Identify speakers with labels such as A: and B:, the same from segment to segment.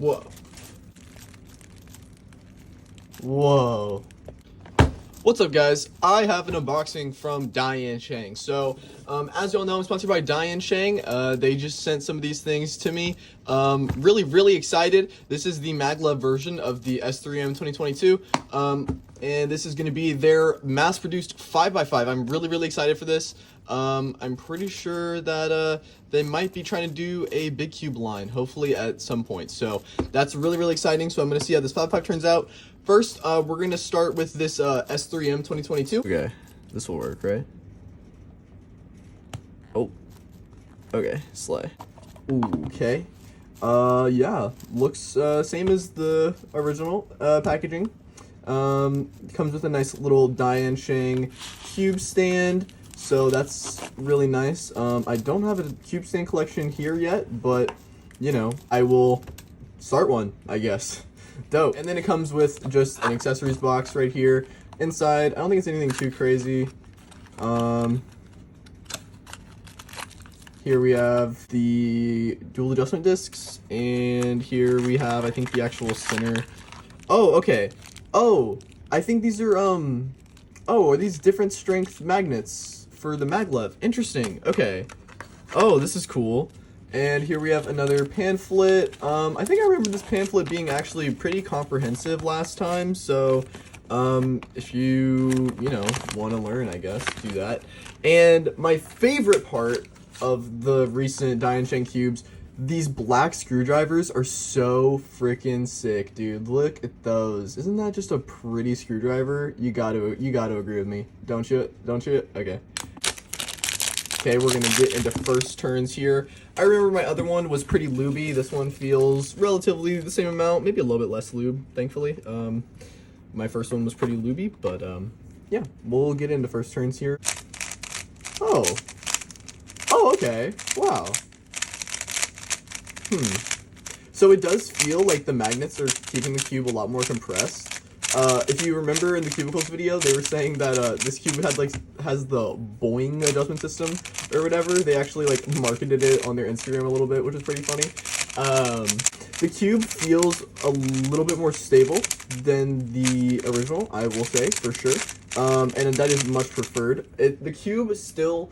A: Whoa. Whoa. What's up, guys? I have an unboxing from DIANSHENG. So, as y'all know, I'm sponsored by DIANSHENG. They just sent some of these things to me. Really excited. This is the MAGLEV version of the S3M 2022. And this is going to be their mass-produced 5x5. I'm really excited for this. I'm pretty sure that they might be trying to do a big cube line, hopefully at some point. So that's really exciting. So I'm going to see how this 5x5 turns out. First, we're going to start with this S3M 2022. Okay, this will work, right? Oh, okay, slay. Ooh, okay. Yeah, looks same as the original packaging. Comes with a nice little DIANSHENG cube stand, so that's really nice. I don't have a cube stand collection here yet, but, you know, I will start one, I guess. Dope. And then it comes with just an accessories box right here. Inside, I don't think it's anything too crazy. Here we have the dual adjustment discs, and here we have, I think, the actual center. Oh, okay. Oh, I think these are, are these different strength magnets for the MAGLEV? Interesting. Okay. Oh, this is cool. And here we have another pamphlet. I think I remember this pamphlet being actually pretty comprehensive last time, so if you know, want to learn, I guess, do that. And my favorite part of the recent DIANSHENG cubes, these black screwdrivers are so freaking sick, dude. Look at those. Isn't that just a pretty screwdriver? You gotta agree with me, don't you? Don't you? Okay. Okay, we're gonna get into first turns here. I remember my other one was pretty lubey. This one feels relatively the same amount, maybe a little bit less lube, thankfully. My first one was pretty lubey, but yeah, we'll get into first turns here. Oh, okay, wow. So it does feel like the magnets are keeping the cube a lot more compressed. If you remember in the cubicles video, they were saying that this cube has the boing adjustment system or whatever. They actually marketed it on their Instagram a little bit, which is pretty funny. The cube feels a little bit more stable than the original, I will say, for sure. And that is much preferred. The cube still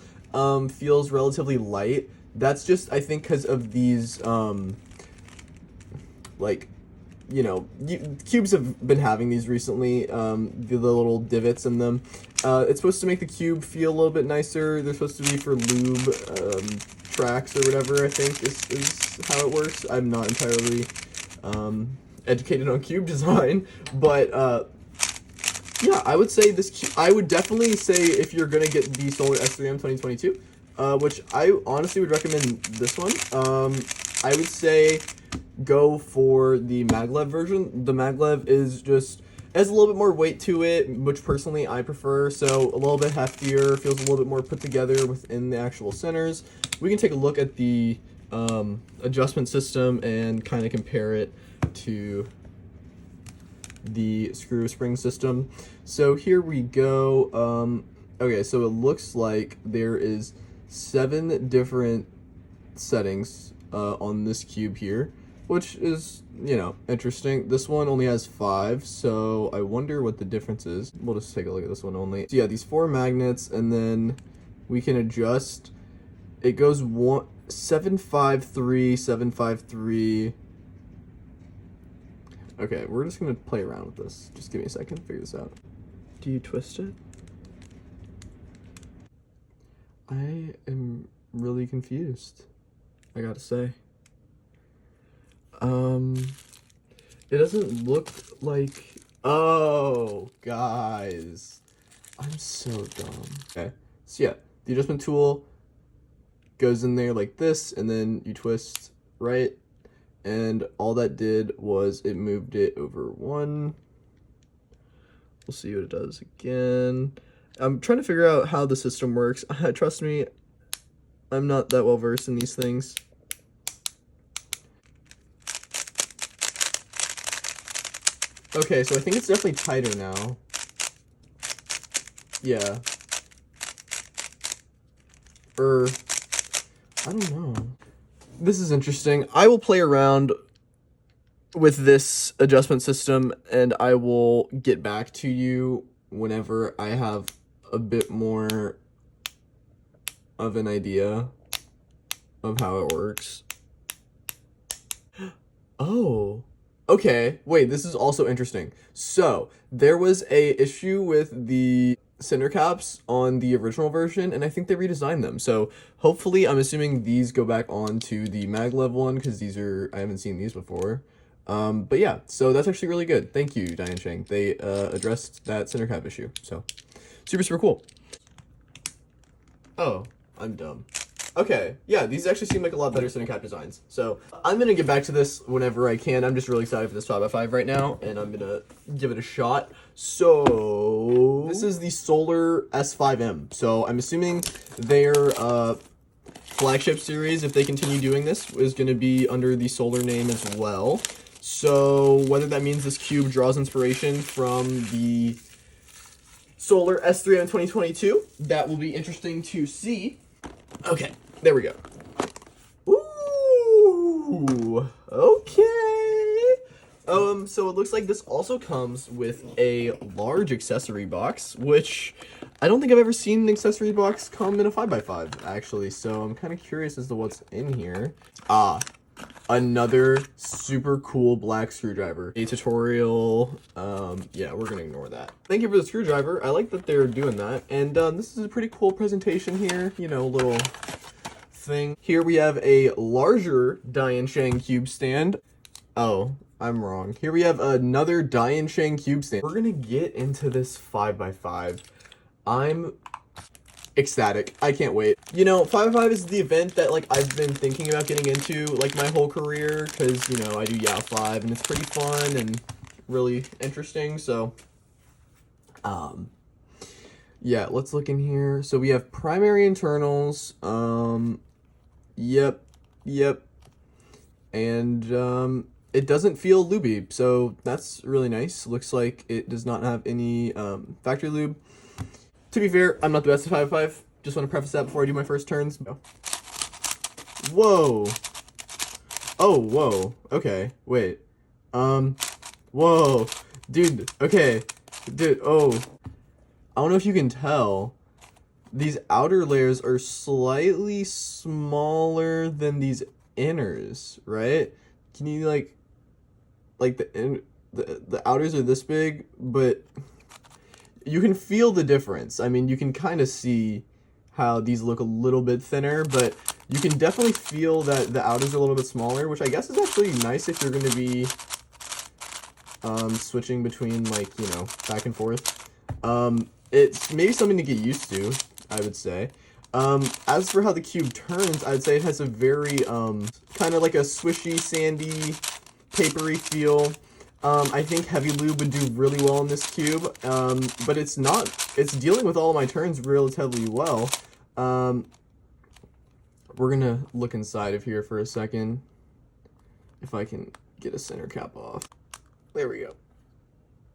A: feels relatively light. That's just, I think, because of these you know, cubes have been having these recently, the little divots in them. It's supposed to make the cube feel a little bit nicer. They're supposed to be for lube tracks or whatever, I think, is how it works. I'm not entirely educated on cube design, but yeah, I would say I would definitely say if you're gonna get the Solar S3M 2022, which I honestly would recommend this one, I would say go for the MAGLEV version. The MAGLEV has a little bit more weight to it, which personally I prefer, so a little bit heftier, feels a little bit more put together within the actual centers. We can take a look at the adjustment system and kind of compare it to the screw spring system. So here we go. Okay, so it looks like there is 7 different settings on this cube here, which is, you know, interesting. This one only has 5, so I wonder what the difference is. We'll just take a look at this one only. So yeah, these 4 magnets, and then we can adjust. It goes 753, 753. Okay, we're just gonna play around with this. Just give me a second to figure this out. Do you twist it? I am really confused, I gotta say. It doesn't look like... Oh, guys. I'm so dumb. Okay, so yeah, the adjustment tool goes in there like this, and then you twist right, and all that did was it moved it over 1. We'll see what it does again. I'm trying to figure out how the system works. Trust me, I'm not that well versed in these things. Okay, so I think it's definitely tighter now. Yeah. I don't know. This is interesting. I will play around with this adjustment system, and I will get back to you whenever I have a bit more of an idea of how it works. Oh, okay. Wait, this is also interesting. So, there was a issue with the center caps on the original version, and I think they redesigned them. So, hopefully, I'm assuming these go back onto the Maglev one, because I haven't seen these before. But yeah, so that's actually really good. Thank you, DIANSHENG. They addressed that center cap issue. So, super cool. Oh, I'm dumb. Okay, yeah, these actually seem like a lot better center cap designs. So I'm gonna get back to this whenever I can. I'm just really excited for this 5x5 right now, and I'm gonna give it a shot. So this is the Solar S5M. So I'm assuming their flagship series, if they continue doing this, is gonna be under the Solar name as well. So whether that means this cube draws inspiration from the Solar S3M 2022, that will be interesting to see. Okay, there we go. Ooh, okay. So it looks like this also comes with a large accessory box, which I don't think I've ever seen an accessory box come in a 5x5, actually. So I'm kind of curious as to what's in here. Another super cool black screwdriver. A tutorial, yeah, we're gonna ignore that. Thank you for the screwdriver. I like that they're doing that. And this is a pretty cool presentation here, you know, little thing. Here we have a larger DIANSHENG cube stand. Oh, I'm wrong. Here we have another DIANSHENG cube stand. We're gonna get into this 5x5. I'm ecstatic. I can't wait. You know, 5x5 is the event that, like, I've been thinking about getting into, like, my whole career, because, you know, I do YAO 5, and it's pretty fun and really interesting, so, yeah, let's look in here. So we have primary internals, yep, and, it doesn't feel lubey, so that's really nice. Looks like it does not have any, factory lube. To be fair, I'm not the best at 5x5. Just want to preface that before I do my first turns. Whoa. Oh, whoa. Okay, wait. Whoa. Dude, okay. Dude, oh. I don't know if you can tell. These outer layers are slightly smaller than these inners, right? Can you, like the outers are this big, but you can feel the difference. I mean, you can kind of see how these look a little bit thinner, but you can definitely feel that the outers are a little bit smaller, which I guess is actually nice if you're going to be switching between, like, you know, back and forth. It's maybe something to get used to, I would say. As for how the cube turns, I'd say it has a very kind of like a swishy, sandy, papery feel. I think heavy lube would do really well in this cube, but it's dealing with all of my turns relatively well. We're gonna look inside of here for a second, if I can get a center cap off. There we go.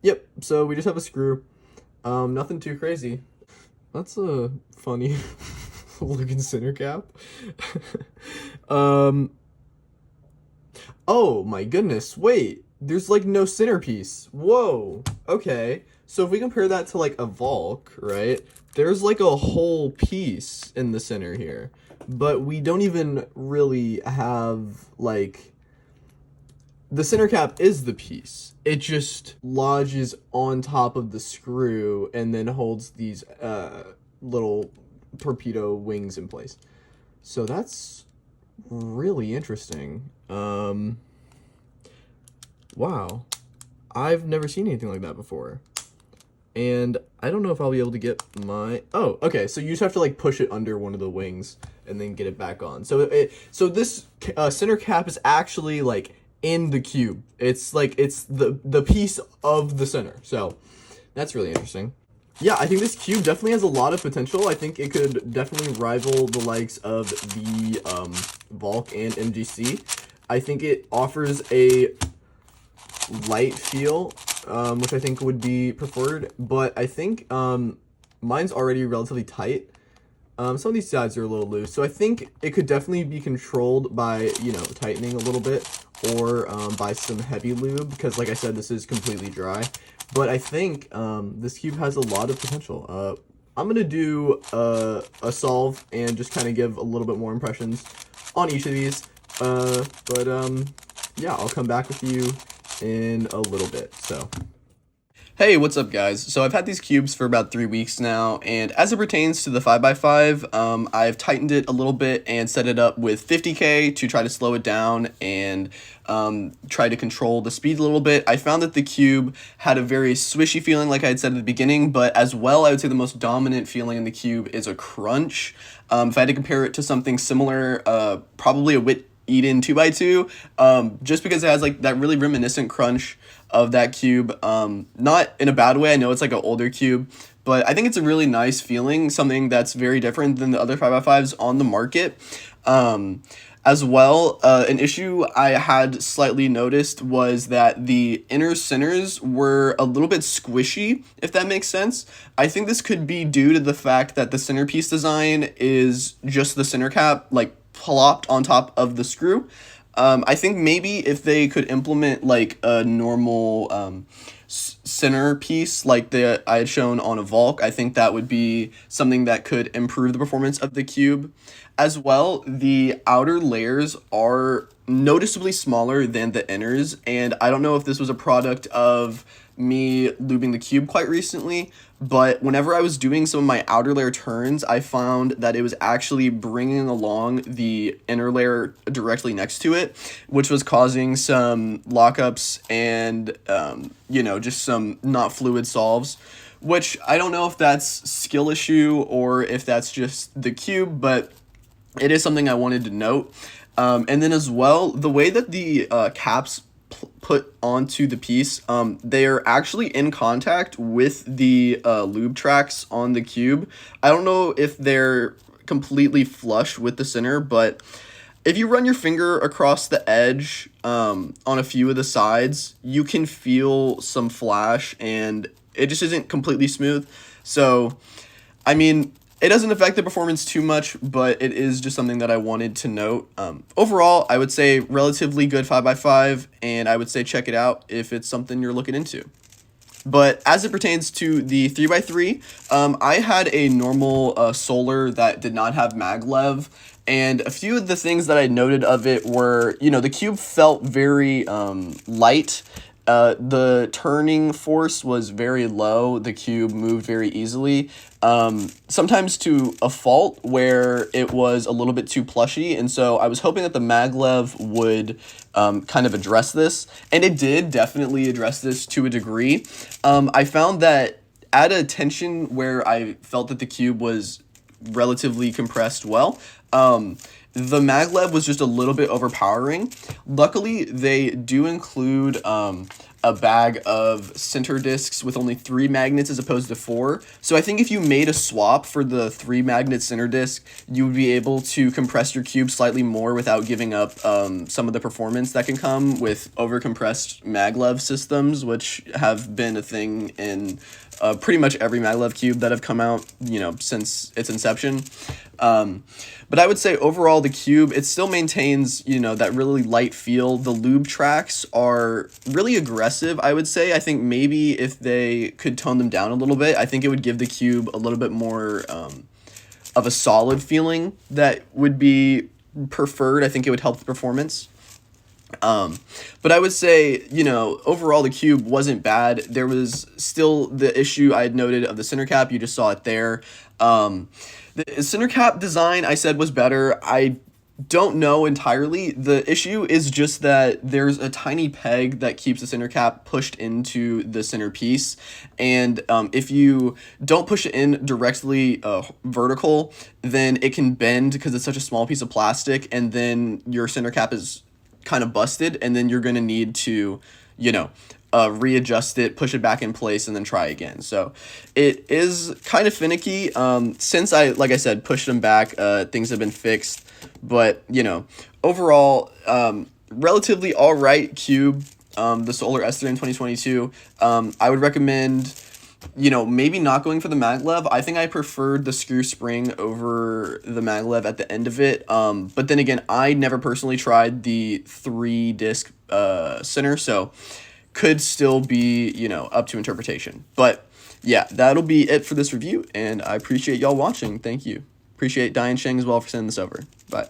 A: Yep, so we just have a screw. Nothing too crazy. That's a funny looking center cap. Oh my goodness, wait. There's, like, no centerpiece. Whoa. Okay. So if we compare that to, like, a Valk, right? There's, like, a whole piece in the center here. But we don't even really have, like... The center cap is the piece. It just lodges on top of the screw and then holds these little torpedo wings in place. So that's really interesting. Wow, I've never seen anything like that before. And I don't know if I'll be able to get my... Oh, okay, so you just have to, like, push it under one of the wings and then get it back on. So so this center cap is actually, like, in the cube. It's, like, it's the piece of the center. So that's really interesting. Yeah, I think this cube definitely has a lot of potential. I think it could definitely rival the likes of the Valk and MGC. I think it offers a light feel, which I think would be preferred, but I think mine's already relatively tight. Some of these sides are a little loose, so I think it could definitely be controlled by, you know, tightening a little bit. or buy some heavy lube, because like I said, this is completely dry. But I think this cube has a lot of potential. I'm gonna do a solve and just kind of give a little bit more impressions on each of these. Yeah, I'll come back with you in a little bit. So. Hey, what's up guys? So I've had these cubes for about 3 weeks now, and as it pertains to the 5x5, I've tightened it a little bit and set it up with 50K to try to slow it down and try to control the speed a little bit. I found that the cube had a very swishy feeling, like I had said at the beginning, but as well, I would say the most dominant feeling in the cube is a crunch. If I had to compare it to something similar, probably a Wit Eden 2x2, just because it has like that really reminiscent crunch of that cube, not in a bad way. I know it's like an older cube, but I think it's a really nice feeling, something that's very different than the other 5x5s on the market. As well, an issue I had slightly noticed was that the inner centers were a little bit squishy, if that makes sense. I think this could be due to the fact that the centerpiece design is just the center cap, like plopped on top of the screw. I think maybe if they could implement like a normal center piece like I had shown on a Volk, I think that would be something that could improve the performance of the cube. As well, the outer layers are noticeably smaller than the inners, and I don't know if this was a product of me lubing the cube quite recently, but whenever I was doing some of my outer layer turns, I found that it was actually bringing along the inner layer directly next to it, which was causing some lockups and, just some not fluid solves, which I don't know if that's skill issue or if that's just the cube, but it is something I wanted to note. And then as well, the way that the caps put onto the piece, they are actually in contact with the lube tracks on the cube. I don't know if they're completely flush with the center, but if you run your finger across the edge on a few of the sides, you can feel some flash, and it just isn't completely smooth. So, I mean, it doesn't affect the performance too much, but it is just something that I wanted to note. Overall, I would say relatively good 5x5, and I would say check it out if it's something you're looking into. But as it pertains to the 3x3, I had a normal solar that did not have maglev, and a few of the things that I noted of it were, the cube felt very light. The turning force was very low. The cube moved very easily, sometimes to a fault where it was a little bit too plushy. And so I was hoping that the maglev would kind of address this. And it did definitely address this to a degree. I found that at a tension where I felt that the cube was relatively compressed well, the maglev was just a little bit overpowering. Luckily, they do include a bag of center discs with only 3 magnets as opposed to 4. So I think if you made a swap for the 3 magnet center disc, you would be able to compress your cube slightly more without giving up some of the performance that can come with overcompressed maglev systems, which have been a thing in pretty much every maglev cube that have come out, since its inception. But I would say overall the cube, it still maintains, that really light feel. The lube tracks are really aggressive, I would say. I think maybe if they could tone them down a little bit, I think it would give the cube a little bit more of a solid feeling that would be preferred. I think it would help the performance. But I would say, overall the cube wasn't bad. There was still the issue I had noted of the center cap. You just saw it there. The center cap design I said was better. I don't know entirely. The issue is just that there's a tiny peg that keeps the center cap pushed into the centerpiece. And if you don't push it in directly vertical, then it can bend because it's such a small piece of plastic, and then your center cap is kind of busted, and then you're going to need to, readjust it, push it back in place, and then try again. So it is kind of finicky. Since like I said, pushed them back, things have been fixed. But, overall, relatively all right cube, the Solar S3M 2022. I would recommend you know, maybe not going for the maglev. I think I preferred the screw spring over the maglev at the end of it. But then again, I never personally tried the 3-disc center, so could still be, you know, up to interpretation. But yeah, that'll be it for this review, and I appreciate y'all watching. Thank you. Appreciate DIANSHENG as well for sending this over. Bye.